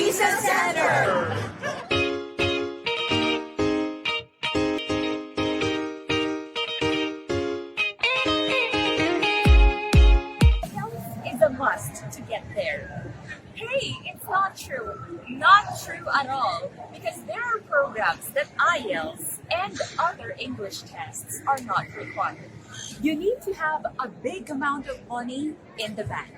Visa Center! Is a must to get there. Hey, it's not true. Not true at all. Because there are programs that IELTS and other English tests are not required. You need to have a big amount of money in the bank.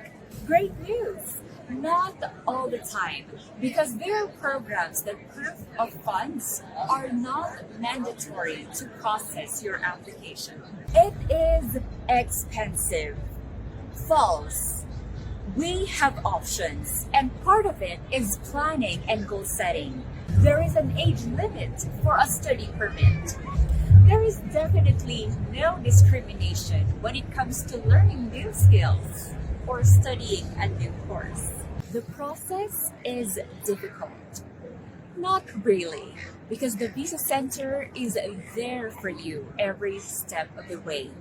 Great news! Not all the time, because there are programs that proof of funds are not mandatory to process your application. It is expensive. False. We have options, and part of it is planning and goal setting. There is an age limit for a study permit. There is definitely no discrimination when it comes to learning new skills or studying a new course. The process is difficult. Not really, because the Visa Center is there for you every step of the way.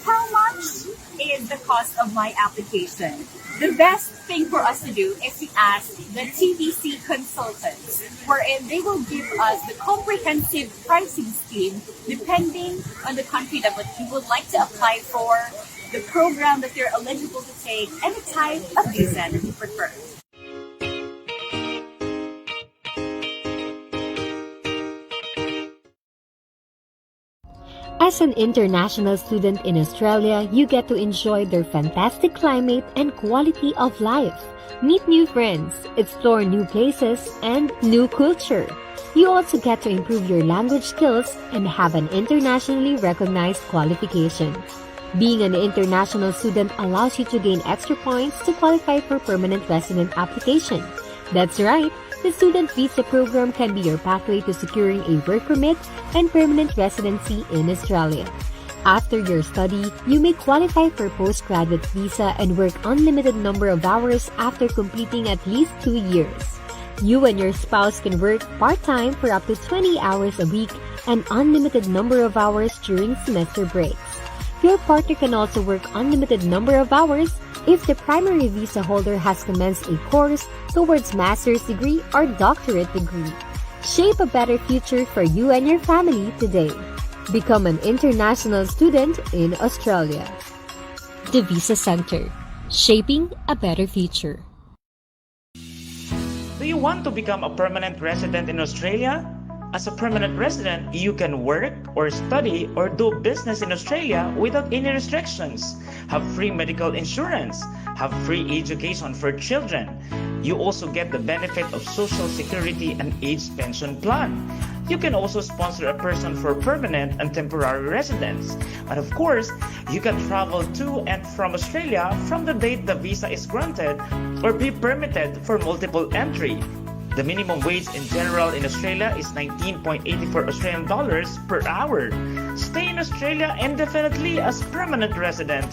How much is the cost of my application? The best thing for us to do is to ask the TVC consultants, wherein they will give us the comprehensive pricing scheme depending on the country that you would like to apply for, the program that you're eligible to take, and the type of visa that you prefer. As an international student in Australia, you get to enjoy their fantastic climate and quality of life. Meet new friends, explore new places, and new culture. You also get to improve your language skills and have an internationally recognized qualification. Being an international student allows you to gain extra points to qualify for permanent resident application. That's right. The student visa program can be your pathway to securing a work permit and permanent residency in Australia. After your study, you may qualify for postgraduate visa and work unlimited number of hours after completing at least 2 years. You and your spouse can work part-time for up to 20 hours a week and unlimited number of hours during semester breaks. Your partner can also work unlimited number of hours if the primary visa holder has commenced a course towards master's degree or doctorate degree. Shape a better future for you and your family today. Become an international student in Australia. The Visa Center, shaping a better future. Do you want to become a permanent resident in Australia? As a permanent resident, you can work or study or do business in Australia without any restrictions, have free medical insurance, have free education for children. You also get the benefit of Social Security and age pension plan. You can also sponsor a person for permanent and temporary residence. And of course, you can travel to and from Australia from the date the visa is granted or be permitted for multiple entry. The minimum wage in general in Australia is 19.84 Australian dollars per hour. Stay in Australia indefinitely as permanent resident.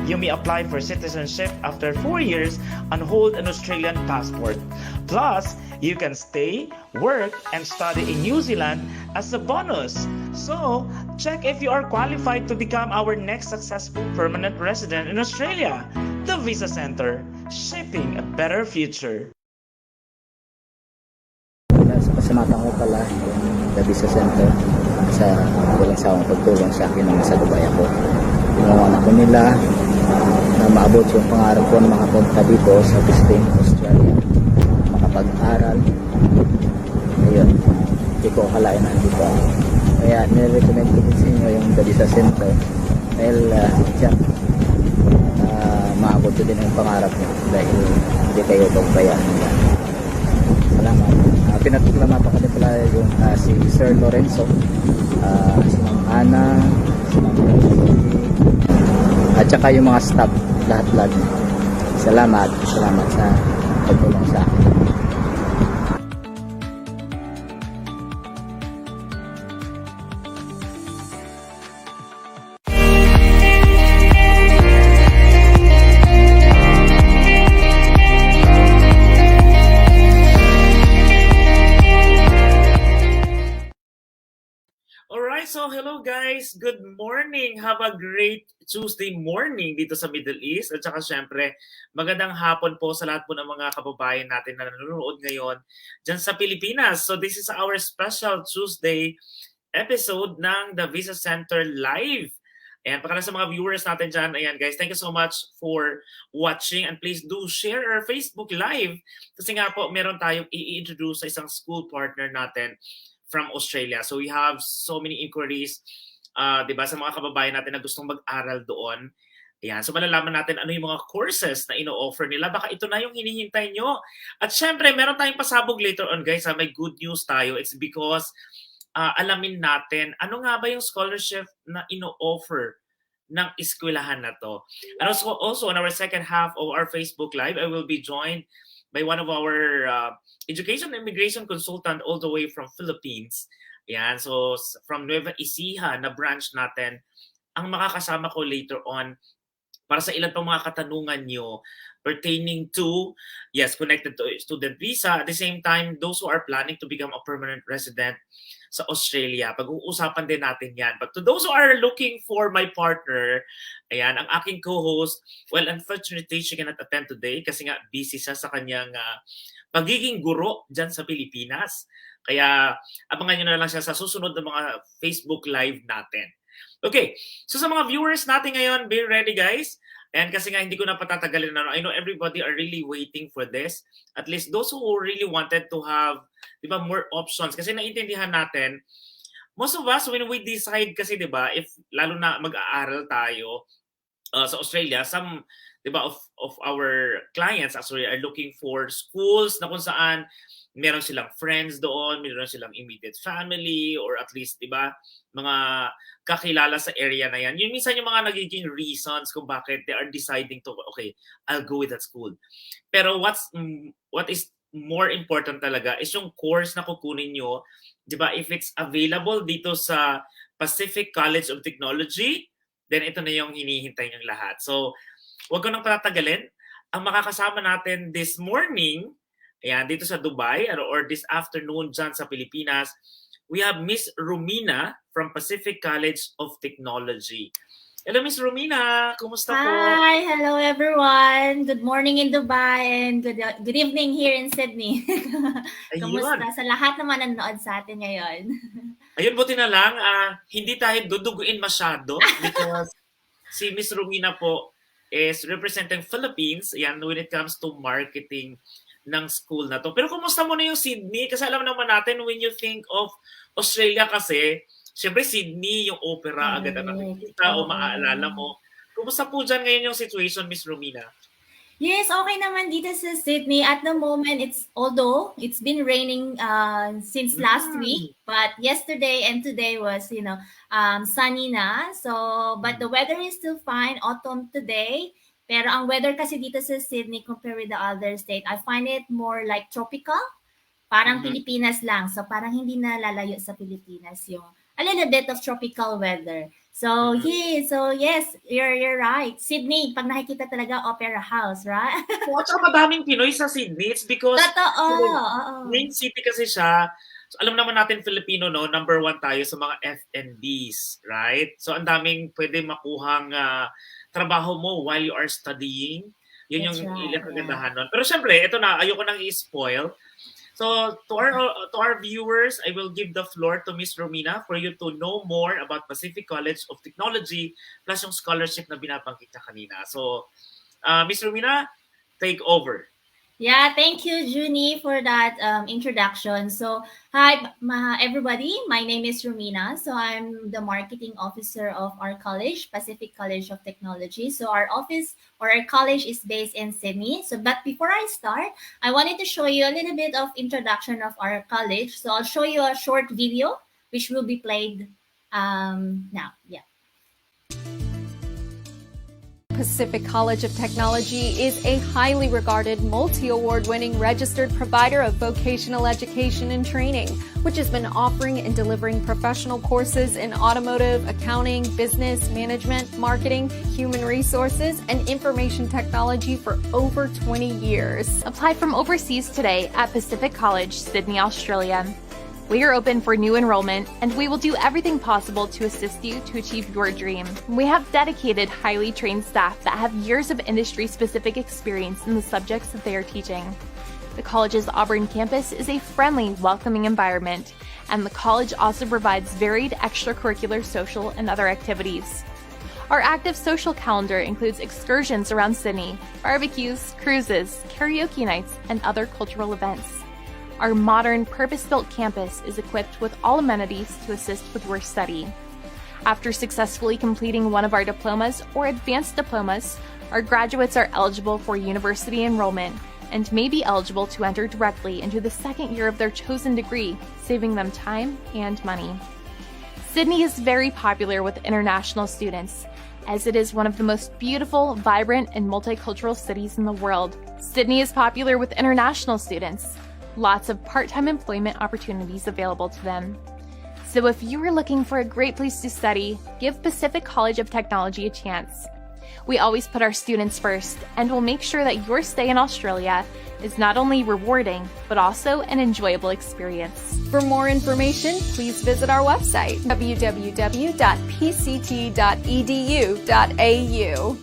You may apply for citizenship after 4 years and hold an Australian passport. Plus, you can stay, work, and study in New Zealand as a bonus. So, check if you are qualified to become our next successful permanent resident in Australia. The Visa Center, shaping a better future. Pasamatang ko pala yung The Visa Center sa walang sawang pagtulong sa akin nung nasa Dubai ako. Ginawa na ko nila na maabot yung pangarap ko na makapunta dito sa visiting Australia, makapag-aral. Ayun, hindi ko akalain na dito ako. Kaya nire-recommend ko sa inyo yung The Visa Center dahil dyan maabot ko din yung pangarap nyo dahil hindi kayo pagbayaan nila. Salamat. Pinatuklaman pa pala yung si Sir Lorenzo, si Ma'am Ana, si Ma'am Rosie, at saka yung mga staff lahat-lahat. Salamat sa pagtulong sa akin. So hello guys, good morning. Have a great Tuesday morning dito sa Middle East. At saka syempre, magandang hapon po sa lahat po ng mga kababayan natin na nanonood ngayon dyan sa Pilipinas. So this is our special Tuesday episode ng The Visa Center Live. Ayan, para sa mga viewers natin dyan, ayan guys, thank you so much for watching and please do share our Facebook Live kasi nga po meron tayong i-introduce sa isang school partner natin from Australia. So we have so many inquiries, 'di ba, sa mga kababayan natin na gustong mag-aral doon. Ayan, so malalaman natin ano yung mga courses na ino-offer nila. Baka ito na yung hinihintay nyo. At syempre, meron tayong pasabog later on, guys. May good news tayo. It's because alamin natin ano nga ba yung scholarship na ino-offer ng eskwelahan na to. And also on our second half of our Facebook Live, I will be joined by one of our education and immigration consultant all the way from Philippines. Yan, so from Nueva Ecija na branch natin, ang makakasama ko later on para sa ilan pang mga katanungan nyo pertaining to, yes, connected to student visa. At the same time, those who are planning to become a permanent resident sa Australia. Pag-uusapan din natin yan. But to those who are looking for my partner, ayan, ang aking co-host, well, unfortunately, she cannot attend today kasi nga busy siya sa kanyang pagiging guro dyan sa Pilipinas. Kaya abangan nyo na lang siya sa susunod na mga Facebook Live natin. Okay, so sa mga viewers natin ngayon, be ready guys. And kasi nga hindi ko na patatagalin na. I know everybody are really waiting for this. At least those who really wanted to have, di ba, more options. Kasi naintindihan natin, most of us, when we decide kasi, di ba, if lalo na mag-aaral tayo sa Australia, some, di ba, of our clients actually are looking for schools na kung saan meron silang friends doon, meron silang immediate family, or at least, di ba, mga kakilala sa area na yan. Yun minsan yung mga nagiging reasons kung bakit they are deciding to, okay, I'll go with that school. Pero what is more important talaga is yung course na kukunin nyo, di ba, if it's available dito sa Pacific College of Technology, then ito na yung hinihintay ng lahat. So, wag ko nang patatagalin. Ang makakasama natin this morning, ayan, dito sa Dubai or this afternoon dyan sa Pilipinas, we have Miss Romina from Pacific College of Technology. Hello, Miss Romina. Kumusta po? Hi, hello everyone. Good morning in Dubai and good evening here in Sydney. Kumusta sa lahat naman nanonood sa atin ngayon? Ayun, buti na lang. Hindi tayo duduguin masyado because si Miss Romina po is representing Philippines, yan, when it comes to marketing ng school na to. Pero kumusta mo na yung Sydney? Kasi alam naman natin, when you think of Australia kasi, syempre Sydney, yung opera, agad na nakikita o maaalala mo. Kumusta po dyan ngayon yung situation, Miss Romina? Yes, okay naman dito sa Sydney. At the moment, although it's been raining since last week, but yesterday and today was, sunny na. So, but the weather is still fine. Autumn today. Pero ang weather kasi dito sa Sydney compared with the other state, I find it more like tropical. Parang Pilipinas lang. So parang hindi na lalayo sa Pilipinas yung a little bit of tropical weather. So yes, you're right. Sydney, pag nakikita talaga opera house, right? At saka madaming Pinoy sa Sydney. It's because main city kasi siya. So, alam naman natin Filipino, no, number 1 tayo sa mga F&Bs, right? So ang daming pwede makuhang trabaho mo while you are studying. Yun yung ilang kagandahan nun. Pero syempre, ito na, ayoko nang i-spoil. So to our viewers, I will give the floor to Miss Romina for you to know more about Pacific College of Technology plus yung scholarship na binabanggit niya kanina. So, Miss Romina, take over. Yeah, thank you, Junie, for that introduction. So, hi, everybody. My name is Romina. So, I'm the marketing officer of our college, Pacific College of Technology. So, our office or our college is based in Sydney. So, but before I start, I wanted to show you a little bit of introduction of our college. So, I'll show you a short video, which will be played now. Yeah. Pacific College of Technology is a highly regarded, multi-award-winning registered provider of vocational education and training, which has been offering and delivering professional courses in automotive, accounting, business, management, marketing, human resources, and information technology for over 20 years. Apply from overseas today at Pacific College, Sydney, Australia. We are open for new enrollment, and we will do everything possible to assist you to achieve your dream. We have dedicated, highly trained staff that have years of industry-specific experience in the subjects that they are teaching. The college's Auburn campus is a friendly, welcoming environment, and the college also provides varied extracurricular, social, and other activities. Our active social calendar includes excursions around Sydney, barbecues, cruises, karaoke nights, and other cultural events. Our modern, purpose-built campus is equipped with all amenities to assist with your study. After successfully completing one of our diplomas or advanced diplomas, our graduates are eligible for university enrollment and may be eligible to enter directly into the second year of their chosen degree, saving them time and money. Sydney is very popular with international students, as it is one of the most beautiful, vibrant, and multicultural cities in the world. Sydney is popular with international students. Lots of part-time employment opportunities available to them. So if you are looking for a great place to study, give Pacific College of Technology a chance. We always put our students first, and will make sure that your stay in Australia is not only rewarding, but also an enjoyable experience. For more information, please visit our website, www.pct.edu.au.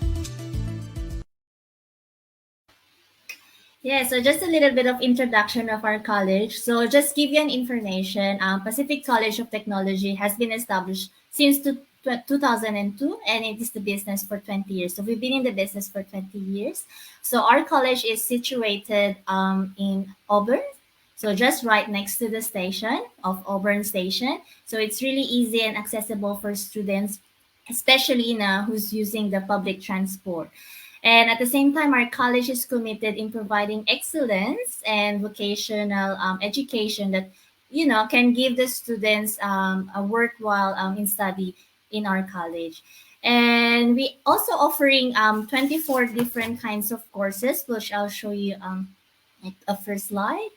Yeah, so just a little bit of introduction of our college. So just give you an information, Pacific College of Technology has been established since 2002, and it is the business for 20 years. So we've been in the business for 20 years. So our college is situated in Auburn, so just right next to the station of Auburn Station. So it's really easy and accessible for students, especially now who's using the public transport. And at the same time, our college is committed in providing excellence and vocational education that, can give the students a worthwhile in study in our college. And we also offering 24 different kinds of courses, which I'll show you at a first slide.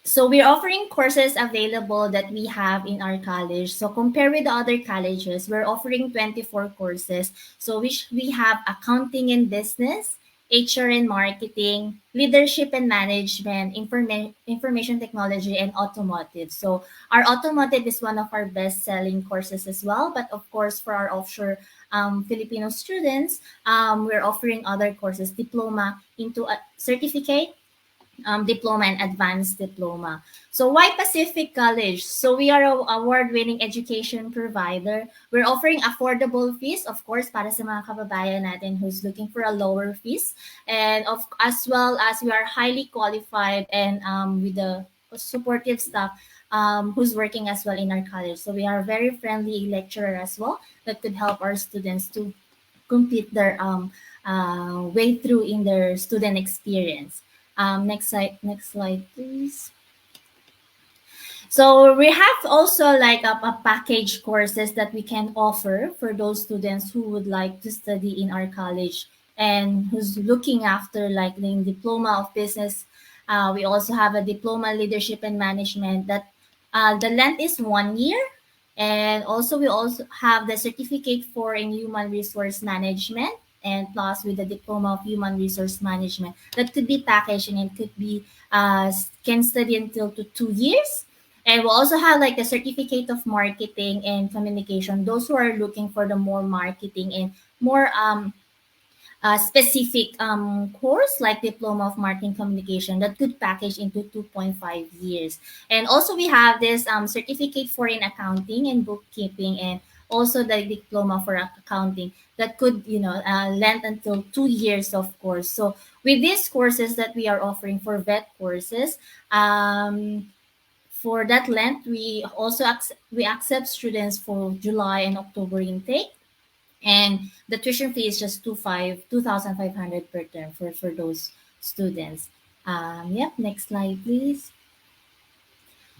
So we're offering courses available that we have in our college. So compared with the other colleges, we're offering 24 courses. So which we have accounting and business, HR and marketing, leadership and management, information technology, and automotive. So our automotive is one of our best-selling courses as well. But of course, for our offshore Filipino students, we're offering other courses, diploma into a certificate, diploma and advanced diploma. So why Pacific College? So we are an award-winning education provider. We're offering affordable fees, of course, para sa mga kababayan natin who's looking for a lower fees. And as well as we are highly qualified and with the supportive staff who's working as well in our college. So we are very friendly lecturer as well that could help our students to complete their way through in their student experience. Next slide, please. So we have also like a package courses that we can offer for those students who would like to study in our college and who's looking after like the diploma of business. We also have a diploma leadership and management that the length is 1 year. And also we also have the certificate for in human resource management, and plus with the diploma of human resource management that could be packaged and it could be can study until to 2 years. And we'll also have like the certificate of marketing and communication, those who are looking for the more marketing and more specific course like diploma of marketing communication that could package into 2.5 years. And also we have this certificate for in accounting and bookkeeping, and also the diploma for accounting that could length until 2 years, of course. So with these courses that we are offering for vet courses, for that length, we also accept students for July and October intake, and the tuition fee is just 2,500 per term for those students. Next slide, please.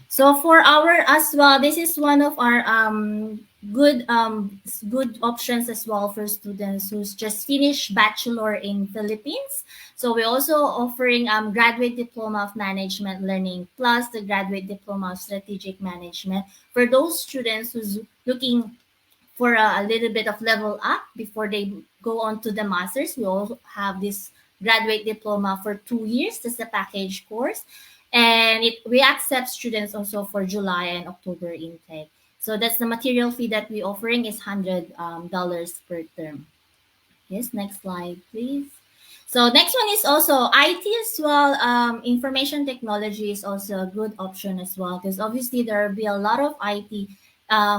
So for our as well, this is one of our good options as well for students who's just finished bachelor in Philippines. So we're also offering graduate diploma of management learning plus the graduate diploma of strategic management for those students who's looking for a little bit of level up before they go on to the masters. We also have this graduate diploma for 2 years. That's a package course. And we accept students also for July and October intake. So that's the material fee that we're offering is $100 per term. Yes, next slide, please. So next one is also IT as well. Information technology is also a good option as well because obviously there will be a lot of IT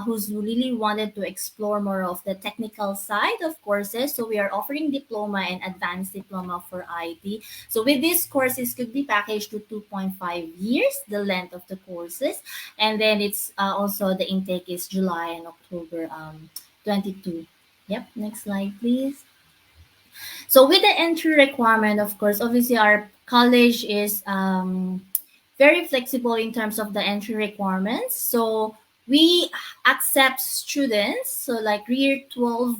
who's really wanted to explore more of the technical side of courses. So we are offering diploma and advanced diploma for IT. So with these courses could be packaged to 2.5 years, the length of the courses. And then it's also the intake is July and October 22. Yep, next slide, please. So with the entry requirement, of course, obviously our college is very flexible in terms of the entry requirements. So we accept students, so like year 12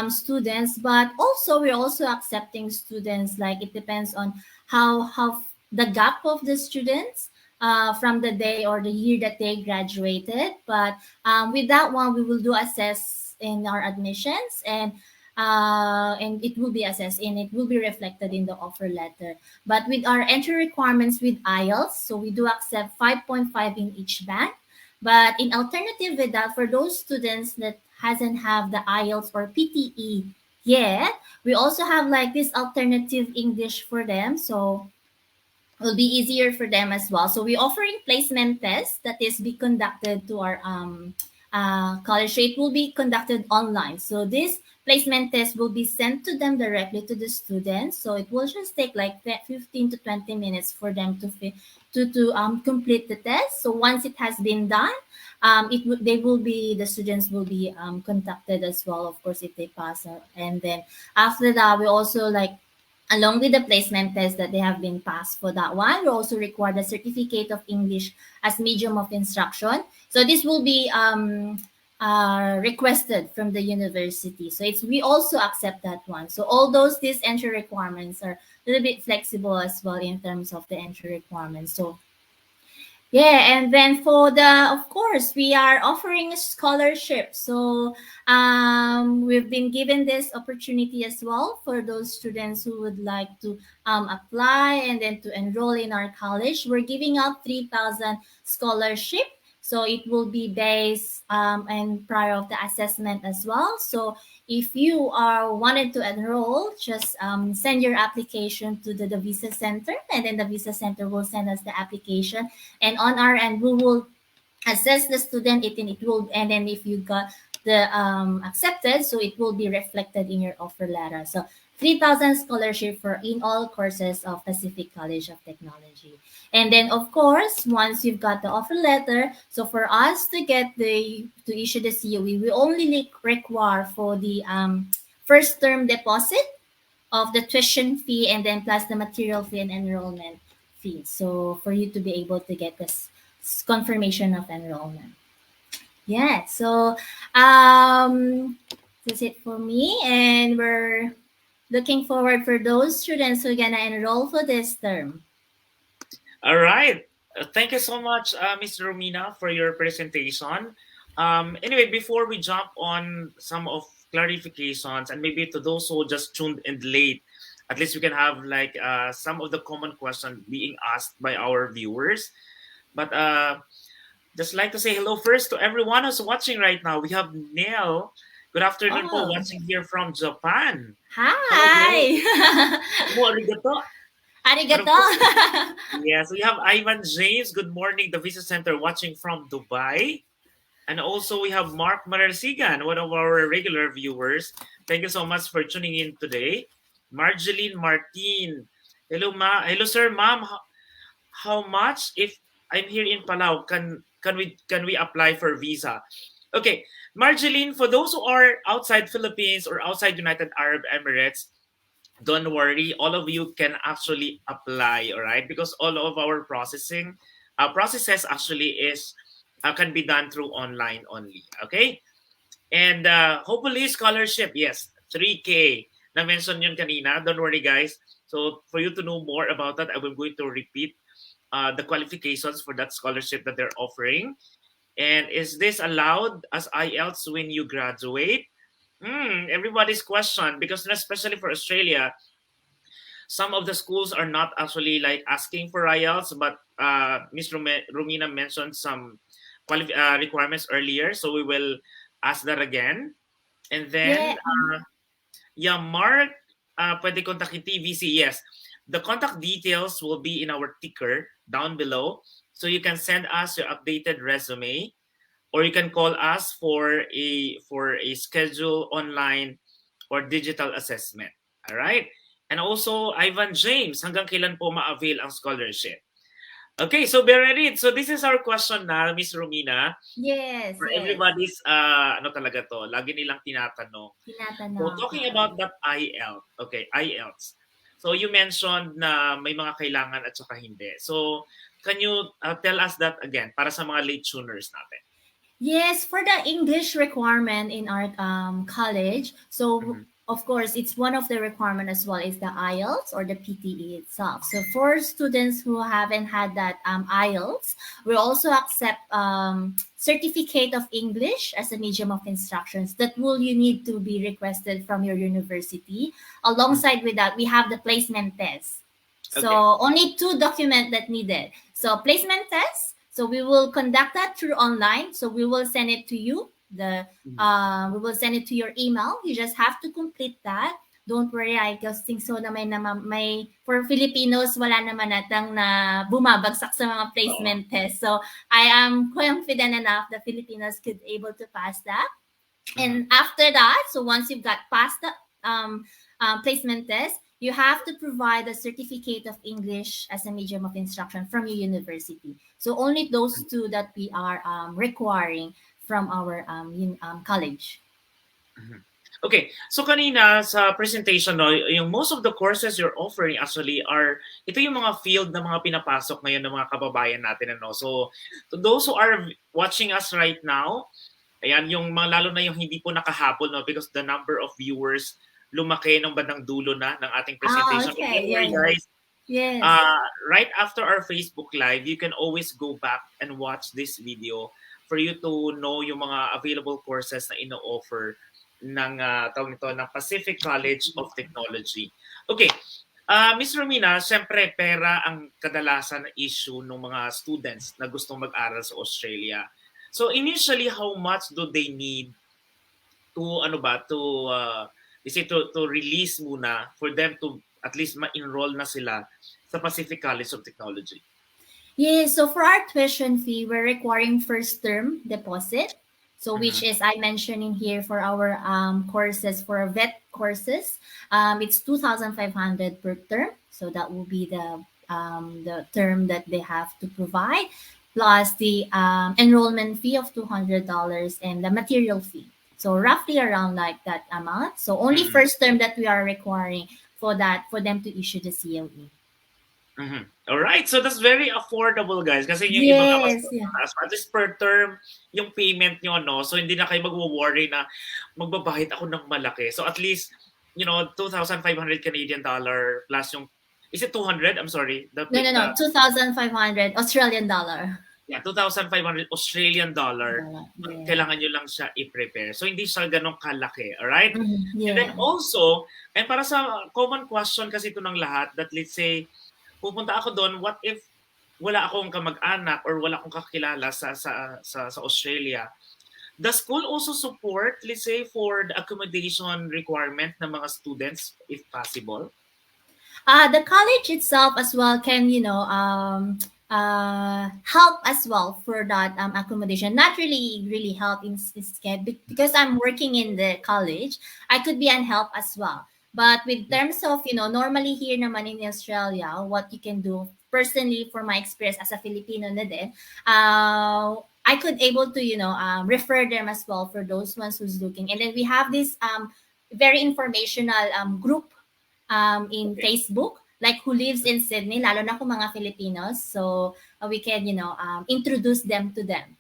students, but also we're also accepting students, like it depends on how the gap of the students from the day or the year that they graduated. But with that one, we will do assess in our admissions and it will be assessed and it will be reflected in the offer letter. But with our entry requirements with IELTS, so we do accept 5.5 in each band. But in alternative with that, for those students that hasn't have the IELTS or PTE yet, we also have like this alternative English for them. So will be easier for them as well. So we're offering placement tests that is be conducted to our college. So it will be conducted online. So this placement test will be sent to them directly to the students. So it will just take like 15 to 20 minutes for them to complete the test. So once it has been done, the students will be contacted as well, of course, if they pass. And then after that, we also like along with the placement test that they have been passed for that one, we also require the certificate of English as medium of instruction. So this will be requested from the university. So we also accept that one. So all these entry requirements are a little bit flexible as well in terms of the entry requirements. So yeah, and then of course, we are offering a scholarship. So we've been given this opportunity as well for those students who would like to apply and then to enroll in our college. We're giving out 3,000 scholarship. So it will be based and prior of the assessment as well. So if you are wanted to enroll, just send your application to the visa center, and then the visa center will send us the application. And on our end, we will assess the student. And then if you got the accepted, so it will be reflected in your offer letter. So 3,000 scholarship for in all courses of Pacific College of Technology. And then of course, once you've got the offer letter, so for us to issue the COE, we only require for the first term deposit of the tuition fee and then plus the material fee and enrollment fee. So for you to be able to get this confirmation of enrollment. Yeah, so that's it for me, and we're looking forward for those students who are gonna enroll for this term. All right. Thank you so much, Ms. Romina, for your presentation. Anyway, before we jump on some of clarifications, and maybe to those who just tuned in late, at least we can have like some of the common questions being asked by our viewers. But just like to say hello first to everyone who's watching right now. We have Neil. Good afternoon po, watching here from Japan. Hi. Hello, arigato. Arigato. Yes, we have Ivan James. Good morning, the Visa Center, watching from Dubai. And also we have Mark Marasigan, one of our regular viewers. Thank you so much for tuning in today. Marjeline Martin. Hello, hello, sir, ma'am. How much if I'm here in Palau? Can we apply for visa? Okay, Marjeline, for those who are outside Philippines or outside United Arab Emirates, don't worry, all of you can actually apply, all right? Because all of our processes actually can be done through online only, okay? And hopefully scholarship, yes, 3K. Na-mention yun kanina, don't worry guys. So for you to know more about that, I'm going to repeat the qualifications for that scholarship that they're offering. And is this allowed as IELTS when you graduate? Everybody's question, because especially for Australia, some of the schools are not actually like asking for IELTS, but Miss Romina mentioned some requirements earlier, so we will ask that again. And Yeah. then, yeah, Mark, pwede kontakin TVC. Yes, the contact details will be in our ticker down below, so you can send us your updated resume, or you can call us for a schedule online or digital assessment. All right? And also, Ivan James, hanggang kailan po ma-avail ang scholarship? Okay, so be ready. So this is our question na, Miss Romina. Yes, For yes. everybody's, ano talaga to, lagi nilang tinatanong. So talking about that IELTS, okay, IELTS. So you mentioned na may mga kailangan at saka hindi. So can you tell us that again para sa mga late tuners natin? Yes, for the English requirement in our college, so of course it's one of the requirement as well is the IELTS or the PTE itself. So for students who haven't had that IELTS, we also accept certificate of English as a medium of instructions that will you need to be requested from your university. Alongside with that, we have the placement test. So only 2 documents that needed. So placement test. So we will conduct that through online. So we will send it to you. We will send it to your email. You just have to complete that. Don't worry, I just think so na may for Filipinos wala naman natang na bumabagsak sa mga placement test. So I am confident enough that Filipinos could able to pass that. And after that, so once you've got past the placement test, you have to provide a certificate of English as a medium of instruction from your university. So only those 2 that we are requiring from our college. Okay, so kanina sa presentation, no, yung most of the courses you're offering actually are, ito yung mga field na mga pinapasok ngayon ng mga kababayan natin. Ano? So to those who are watching us right now, ayan, yung mga, lalo na yung hindi po nakahabol, no, because the number of viewers lumaki ng bandang dulo na ng ating presentation. Okay. Anyway, guys, yes. Right after our Facebook Live, you can always go back and watch this video for you to know yung mga available courses na ino-offer ng tawag nito ng Pacific College of Technology. Okay, Ms. Romina, siyempre pera ang kadalasan na issue ng mga students na gustong mag-aral sa Australia. So initially, how much do they need to to release muna for them to at least ma-enroll na sila sa Pacific College of Technology? Yeah, so for our tuition fee, we're requiring first term deposit. So which is I mentioned in here for our courses, for our vet courses, it's 2,500 per term. So that will be the term that they have to provide, plus the enrollment fee of $200 and the material fee. So roughly around like that amount. So only first term that we are requiring for them to issue the COE. All right, so that's very affordable, guys. Kasi yung yes, ibang at least per term yung payment nyo, no? So hindi na kayo mag-worry na magbabayad ako ng malaki. So at least, 2,500 Canadian dollar plus yung, is it 200? I'm sorry. No, 2,500 Australian dollar. Yeah, 2,500 Australian dollar. Yeah. Kailangan nyo lang siya i-prepare. So, hindi siya ganong kalaki. Alright? Yeah. And then also, and para sa common question kasi ito ng lahat, that let's say, pupunta ako doon, what if wala akong kamag-anak or wala akong kakilala sa Australia? Does school also support, let's say, for the accommodation requirement ng mga students, if possible? The college itself as well can, help as well for that accommodation. Not really help in because I'm working in the college. I could be an help as well. But with terms of, normally here naman in Australia, what you can do personally for my experience as a Filipino na din, I could able to, refer them as well for those ones who's looking. And then we have this very informational group in Facebook, like who lives in Sydney, lalo na kung mga Filipinos. So we can, introduce them to them.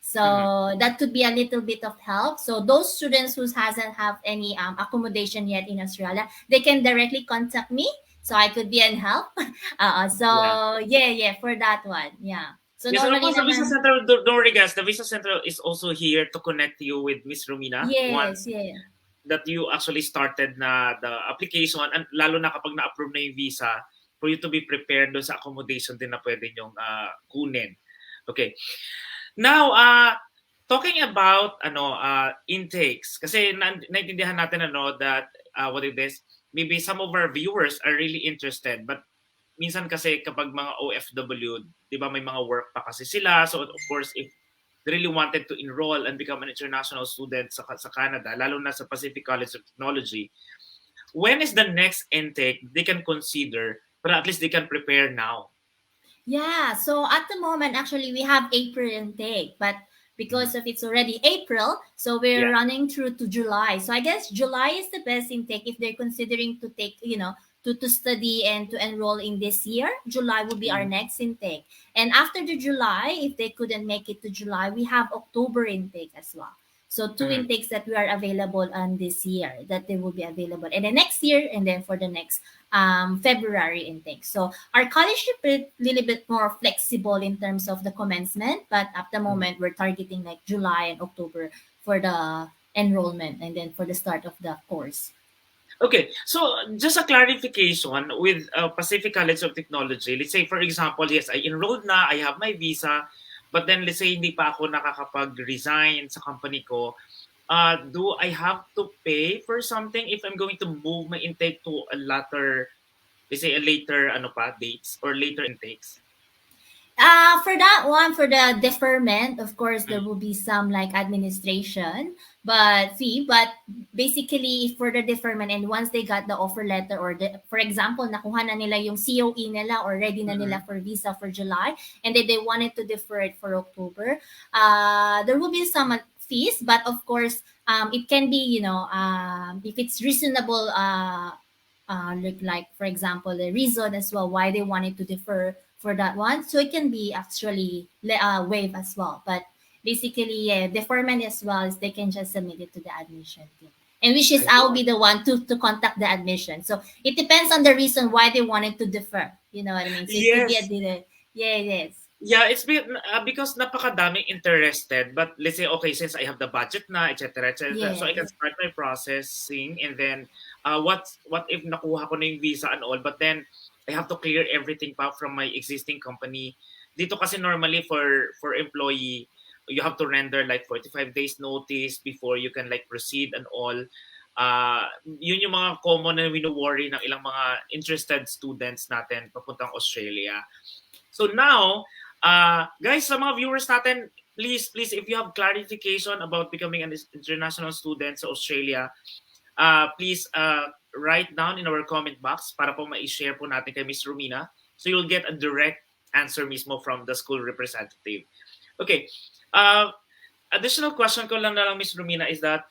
So that could be a little bit of help. So those students who hasn't have any accommodation yet in Australia, they can directly contact me. So I could be an help. For that one. Yeah. So normally the Visa Center, don't worry guys, the Visa Center is also here to connect you with Miss Romina. Yes, that you actually started na the application, and lalo na kapag na-approve na yung visa, for you to be prepared doon sa accommodation din na pwede nyong kunin. Okay. Now, talking about intakes, kasi naintindihan natin that what it is, maybe some of our viewers are really interested, but minsan kasi kapag mga OFW, di ba may mga work pa kasi sila, so of course if they really wanted to enroll and become an international student sa Canada, lalo na sa Pacific College of Technology, when is the next intake they can consider, but at least they can prepare now? Yeah, so at the moment, actually, we have April intake, but because of it's already April, so we're running through to July. So I guess July is the best intake if they're considering to take, to study and to enroll in this year. July will be our next intake. And after the July, if they couldn't make it to July, we have October intake as well. So two intakes that we are available on this year, that they will be available. And the next year, and then for the next February intake. So our college is a little bit more flexible in terms of the commencement, but at the moment we're targeting like July and October for the enrollment and then for the start of the course. Okay, so just a clarification with Pacific College of Technology. Let's say, for example, yes, I enrolled na, I have my visa, but then let's say hindi pa ako nakakapag-resign sa company ko. Do I have to pay for something if I'm going to move my intake to a later, let's say a later dates or later intakes? For that one, for the deferment, of course, there will be some like administration fee, but basically for the deferment, and once they got the offer letter or for example, nakuha na nila yung COE nila or ready na nila for visa for July, and then they wanted to defer it for October, there will be some fees, but of course, it can be, if it's reasonable, like for example, the reason as well why they wanted to defer for that one, so it can be actually waived as well. But basically, deferment as well is they can just submit it to the admission team, and which is I'll be the one to contact the admission. So it depends on the reason why they wanted to defer. You know what I mean? So it could be a delay. Yes. Yeah, it's because napakadaming interested. But let's say, okay, since I have the budget na, etc., so I can start my processing, and then what if nakuha ko na yung visa and all, but then I have to clear everything pa from my existing company. Dito kasi normally for employee, you have to render like 45 days notice before you can like proceed and all. Yun yung mga common na wino-worry ng ilang mga interested students natin papuntang Australia. So now, guys, sa mga viewers natin, please, if you have clarification about becoming an international student sa Australia, please write down in our comment box para po ma-share po natin kay Ms. Romina. So you'll get a direct answer mismo from the school representative. Okay. Additional question ko lang na lang, Ms. Romina, is that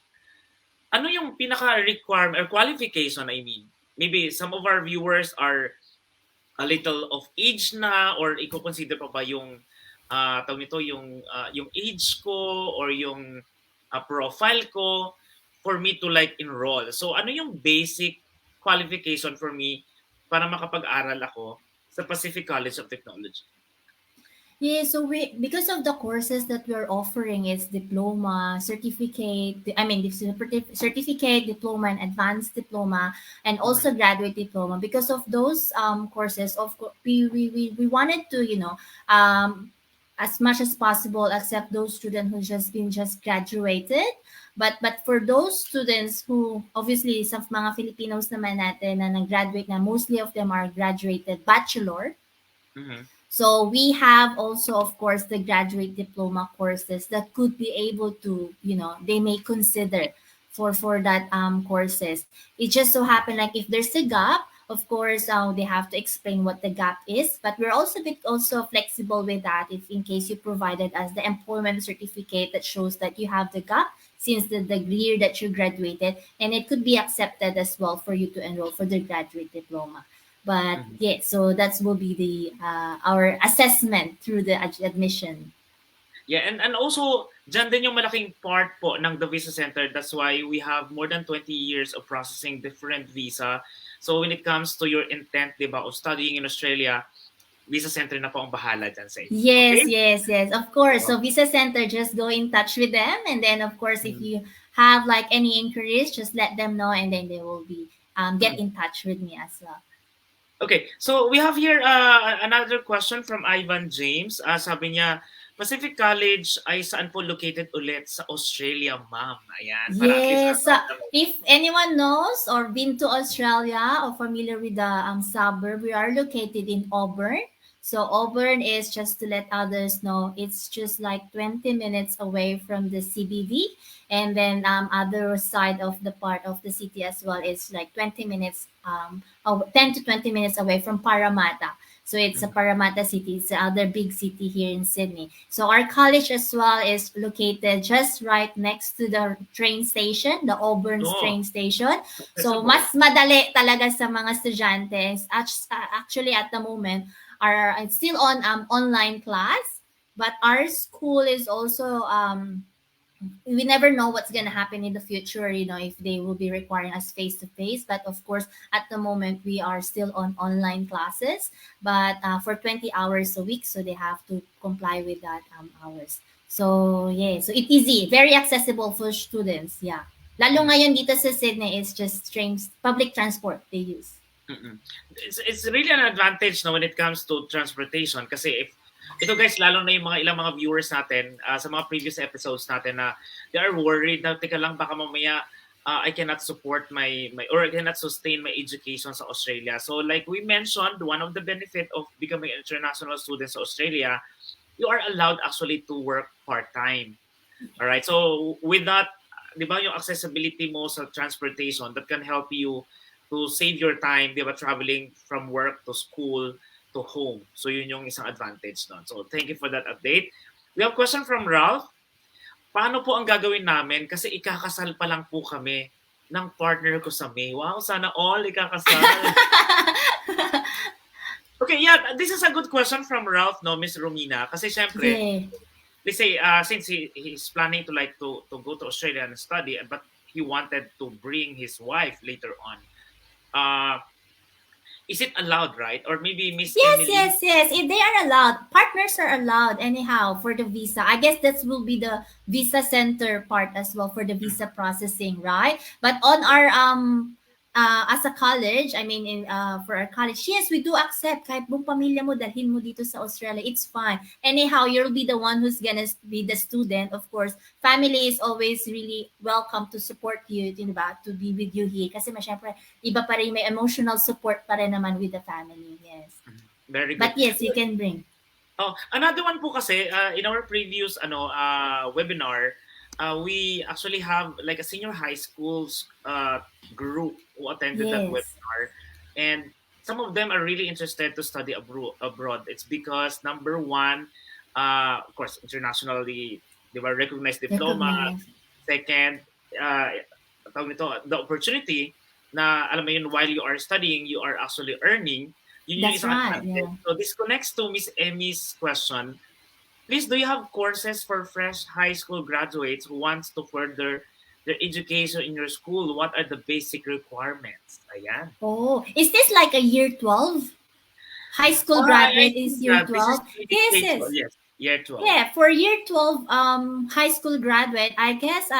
ano yung pinaka-requirement or qualification, I mean? Maybe some of our viewers are a little of age na, or i-consider pa ba yung tawag nito, yung age ko or yung profile ko for me to like enroll. So ano yung basic qualification for me para makapag-aral ako sa Pacific College of Technology? Yeah, so because of the courses that we're offering, it's diploma, certificate, certificate, diploma, and advanced diploma, and also graduate diploma. Because of those courses, of course, we wanted to, as much as possible, accept those students who just graduated. But for those students who, obviously, some mga Filipinos naman natin na nag-graduate na, mostly of them are graduated bachelor. So we have also, of course, the graduate diploma courses that could be able to, they may consider for that courses. It just so happen like if there's a gap, of course, they have to explain what the gap is. But we're also flexible with that if in case you provided us the employment certificate that shows that you have the gap since the year that you graduated, and it could be accepted as well for you to enroll for the graduate diploma. But yeah, so that will be the our assessment through the admission. Yeah, and also dyan din yung malaking part po ng the Visa Center. That's why we have more than 20 years of processing different visa. So when it comes to your intent, diba, of studying in Australia, Visa Center na po ang bahala dyan sa inyo. Yes, okay? Yes. Of course. So Visa Center, just go in touch with them. And then, of course, if you have like any inquiries, just let them know, and then they will be get in touch with me as well. Okay, so we have here another question from Ivan James. Sabi niya, Pacific College ay saan po located ulit sa Australia, ma'am? Ayan, para at least Yes. If anyone knows or been to Australia or familiar with the suburb, we are located in Auburn. So Auburn is, just to let others know, it's just like 20 minutes away from the CBD. And then other side of the part of the city as well is like 20 minutes, 10 to 20 minutes away from Parramatta. So it's a Parramatta city. It's the other big city here in Sydney. So our college as well is located just right next to the train station, the Auburn train station. So mas madali talaga sa mga estudyante. Actually, at the moment, are still on online class, but our school is also we never know what's going to happen in the future, if they will be requiring us face to face. But of course, at the moment, we are still on online classes, but for 20 hours a week. So they have to comply with that hours. So yeah, so it's easy, very accessible for students. Yeah. Lalo ngayon dito sa Sydney is just public transport they use. It's really an advantage when it comes to transportation, kasi ito guys, lalo na yung ilang mga viewers natin sa mga previous episodes natin na they are worried na teka lang, baka mamaya I cannot support my or I cannot sustain my education sa Australia. So like we mentioned, one of the benefit of becoming an international student sa Australia, you are allowed actually to work part-time. All right. So with that, di ba, yung accessibility mo sa transportation that can help you to save your time, di ba, traveling from work to school to home. So yun yung isang advantage nun. So thank you for that update. We have a question from Ralph. Paano po ang gagawin namin? Kasi ikakasal pa lang po kami ng partner ko sa May. Wow, sana all ikakasal. Okay, yeah, this is a good question from Ralph, no, Miss Romina. Kasi syempre, let's say, since he's planning to go to Australia and study, but he wanted to bring his wife later on. Is it allowed, right? Or maybe Miss Emily? Yes. If they are allowed, partners are allowed anyhow for the visa. I guess that will be the visa center part as well for the visa processing, right? But on our as a college, I mean, for our college, yes, we do accept kahit buong pamilya mo dalhin mo dito sa Australia, it's fine. Anyhow, you'll be the one who's gonna be the student. Of course, family is always really welcome to support you, diba? To be with you here. Kasi syempre, iba pa rin, may emotional support pa rin naman with the family. Yes. Very good. But yes, you can bring. Oh, another one po kasi, in our previous webinar, we actually have like a senior high school's group who attended that webinar, and some of them are really interested to study abroad. It's because number one, of course, internationally they were recognized diploma. Second, the opportunity na alam mo yun, while you are studying, you are actually earning. That's right. Yeah. So this connects to Miss Emmy's question. Please, do you have courses for fresh high school graduates who wants to further their education in your school? What are the basic requirements? Ayan. Oh, is this like a year 12? High school graduate is year 12? Yes, year 12. Yeah, for year 12 high school graduate, I guess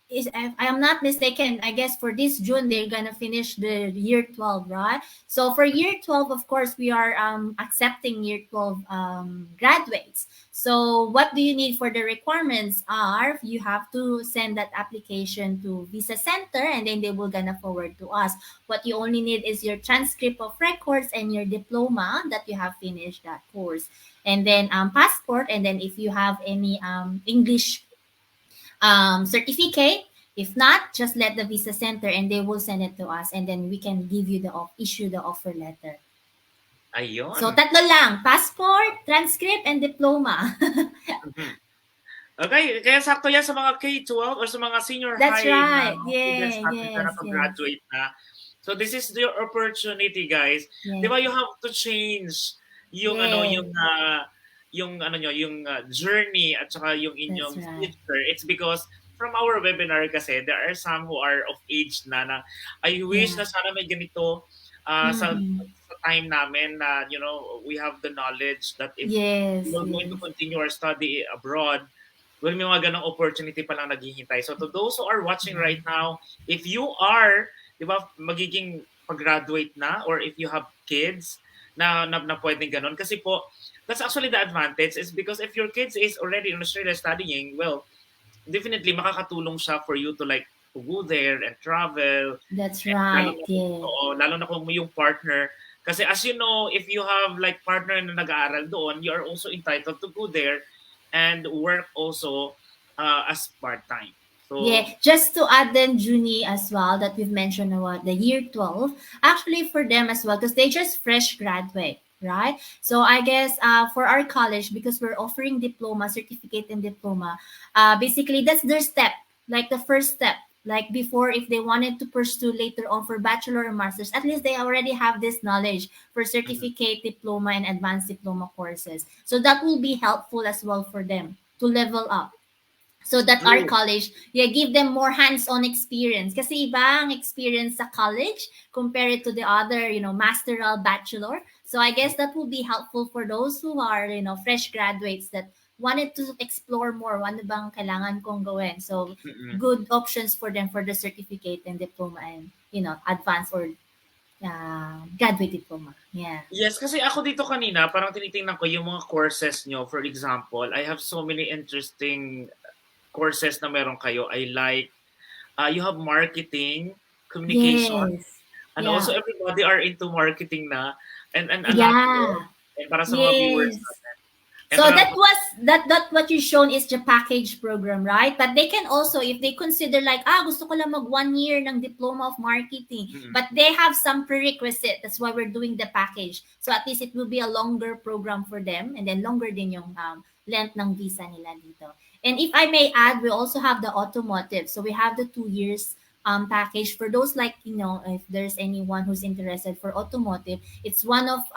if I am not mistaken, I guess for this June they're gonna finish the year 12, right? So for year 12, of course, we are accepting year 12 graduates. So what do you need for the requirements are, you have to send that application to Visa Center, and then they will gonna forward to us. What you only need is your transcript of records and your diploma that you have finished that course, and then passport, and then if you have any English certificate. If not, just let the Visa Center and they will send it to us, and then we can give you issue the offer letter. Ayun. So tatlo lang, passport, transcript, and diploma. Okay, kaya sakto yan sa mga K-12 or sa mga senior That's high right. Yes. na graduate na. So this is your opportunity, guys. Yes. Di ba, you have to change yung yung journey at saka yung inyong future. It's because from our webinar kasi, there are some who are of age na I wish na sana may ganito sa time namin na, we have the knowledge that if we're going to continue our study abroad, well, may mga ganong opportunity pa lang naghihintay. So to those who are watching right now, if you are, di ba, magiging pag-graduate na, or if you have kids na pwedeng ganon, kasi po, that's actually the advantage, is because if your kids is already in Australia studying, well, definitely makakatulong siya for you to like to go there and travel. That's And right. Yeah. lalo na kung yung partner. Kasi as you know, if you have like partner na nag-aaral doon, you are also entitled to go there and work also as part-time. So, Yeah, just to add then Junie as well that we've mentioned about the year 12, actually for them as well, because they just fresh graduate, right? So I guess for our college, because we're offering diploma, certificate and diploma, basically that's their step, like the first step. Like before, if they wanted to pursue later on for bachelor or master's, at least they already have this knowledge for certificate, diploma, and advanced diploma courses. So that will be helpful as well for them to level up so that our true. college, yeah, give them more hands-on experience. Kasi iba ang experience sa college compared to the other, masteral bachelor. So I guess that will be helpful for those who are, fresh graduates that wanted to explore more. Ano bang kailangan kong gawin? So Mm-mm. good options for them for the certificate and diploma and, advanced or graduate diploma. Yeah. Yes, kasi ako dito kanina, parang tinitingnan ko yung mga courses nyo. For example, I have so many interesting courses na meron kayo. I like, you have marketing, communication, Yes. and Yeah. also everybody are into marketing na. And a lot Yeah. more. And para sa mga viewers Yes. natin. And So parang, that was that what you shown is the package program, right? But they can also, if they consider like, gusto ko lang mag 1 year ng diploma of marketing, Mm-mm. but they have some prerequisite. That's why we're doing the package. So at least it will be a longer program for them, and then longer din yung length ng visa nila dito. And if I may add, we also have the automotive. So we have the 2 years package for those, like, if there's anyone who's interested for automotive, it's one of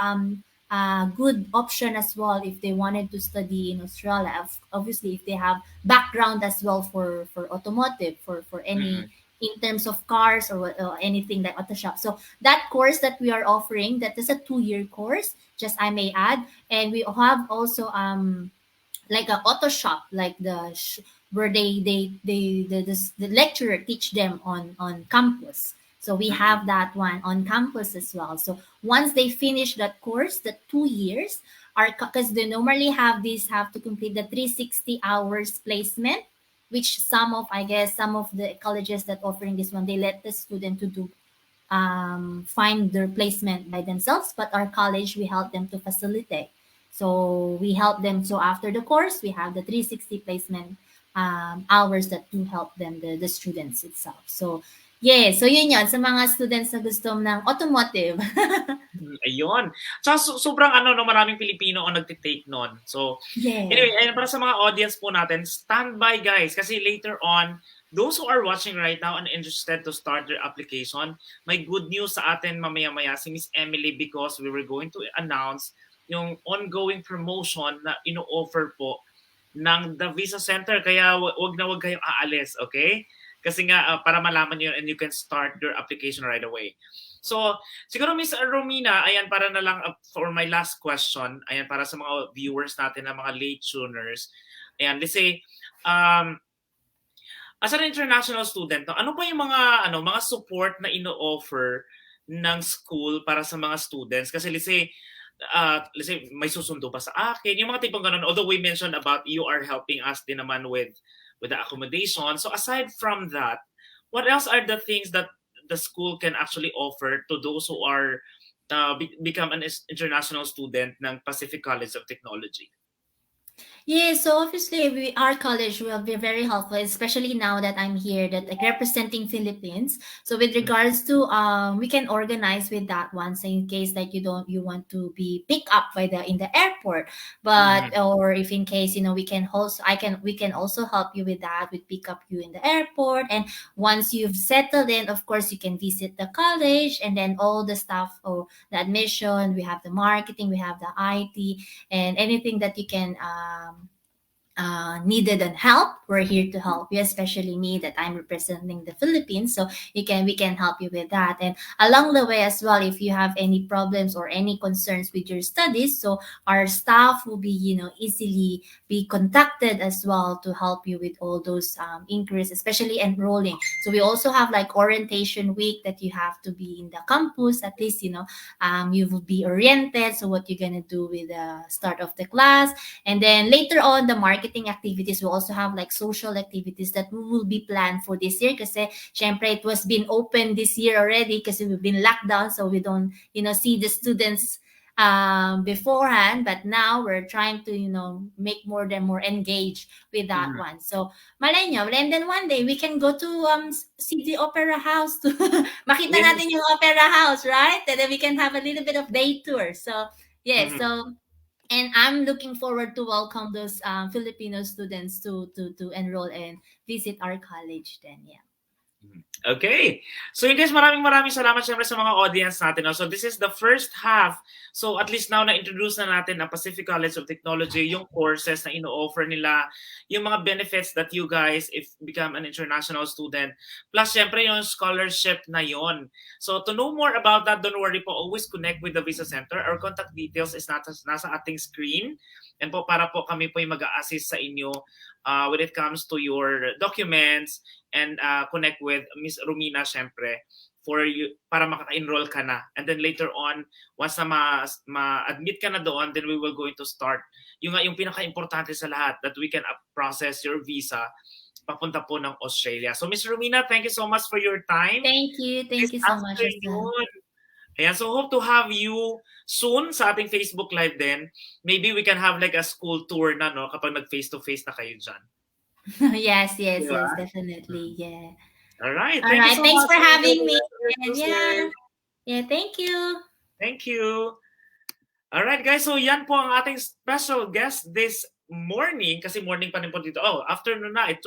good option as well if they wanted to study in Australia. Obviously, if they have background as well for automotive, for any Mm-mm. in terms of cars or anything like auto shop. So that course that we are offering, that is a 2 year course. Just I may add, and we have also like a auto shop, like where the lecturer teach them on campus. So we have that one on campus as well. So once they finish that course, the 2 years are, because they normally have to complete the 360 hours placement, which some of the colleges that offering this one, they let the student to do find their placement by themselves, but our college, we help them to facilitate. So we help them. So after the course, we have the 360 placement hours that do help them, the students itself. So yeah, so yun sa mga students na gusto ng automotive. Ayun. Tsaka sobrang no, maraming Pilipino ang nagtitake nun. So, Yeah. anyway, ayun, para sa mga audience po natin, stand by guys. Kasi later on, those who are watching right now and interested to start their application, may good news sa atin mamaya-maya si Miss Emily, because we were going to announce yung ongoing promotion na ino-offer po ng The Visa Center. Kaya wag na wag kayong aalis, okay? Kasi nga, para malaman nyo and you can start your application right away. So, siguro Miss Romina, ayan, para na lang for my last question, ayan, para sa mga viewers natin na mga late tuners. Ayan, let's say, as an international student, ano pa yung mga support na ino-offer ng school para sa mga students? Kasi let's say may susundo pa sa akin, yung mga tipong ganun. Although we mentioned about you are helping us din naman with the accommodation. So aside from that, what else are the things that the school can actually offer to those who are become an international student ng Pacific College of Technology? Yeah, so obviously our college will be very helpful, especially now that I'm here, that like representing Philippines. So with regards to we can organize with that one, so in case that you want to be picked up by in the airport, but or if in case we can also help you with that, with pick up you in the airport, and once you've settled in, of course you can visit the college, and then all the stuff, or the admission, we have the marketing, we have the IT, and anything that you can needed and help, we're here to help you, especially me that I'm representing the Philippines. So we can help you with that. And along the way as well, if you have any problems or any concerns with your studies, so our staff will be, easily be contacted as well to help you with all those inquiries, especially enrolling. So we also have like orientation week that you have to be in the campus, at least, you will be oriented. So what you're going to do with the start of the class. And then later on, the marketing activities, we also have like social activities that we will be planned for this year. Kasi syempre, it was been open this year already because we've been locked down. So we don't, see the students beforehand, but now we're trying to make them more engaged with that one. So malay nyo, and then one day we can go to see the opera house to makita natin yung opera house, right? And then we can have a little bit of day tour. So so and I'm looking forward to welcome those Filipino students to enroll and visit our college then. Okay. So yun guys, maraming salamat syempre sa mga audience natin. No? So this is the first half. So at least now na-introduce na natin ang Pacific College of Technology, yung courses na ino-offer nila, yung mga benefits that you guys if become an international student. Plus syempre yung scholarship na yon. So to know more about that, don't worry po, always connect with the Visa Center. Our contact details is nasa ating screen. And po para po kami po yung mag-a-assist sa inyo when it comes to your documents and connect with Miss Romina syempre for you para maka-enroll ka na. And then later on, once na ma-admit ka na doon, then we will going to start yung pinaka-importante sa lahat, that we can process your visa papunta po ng Australia. So Miss Romina, thank you so much for your time. Thank you so much. Ayan, so hope to have you soon sa ating Facebook Live din. Maybe we can have like a school tour na, no, kapag nag-face-to-face na kayo dyan. yes, definitely, yeah. All right. Thanks for having me. Yeah, thank you. Thank you. All right, guys. So yan po ang ating special guest this morning. Kasi morning pa rin po dito. Oh, afternoon na. It's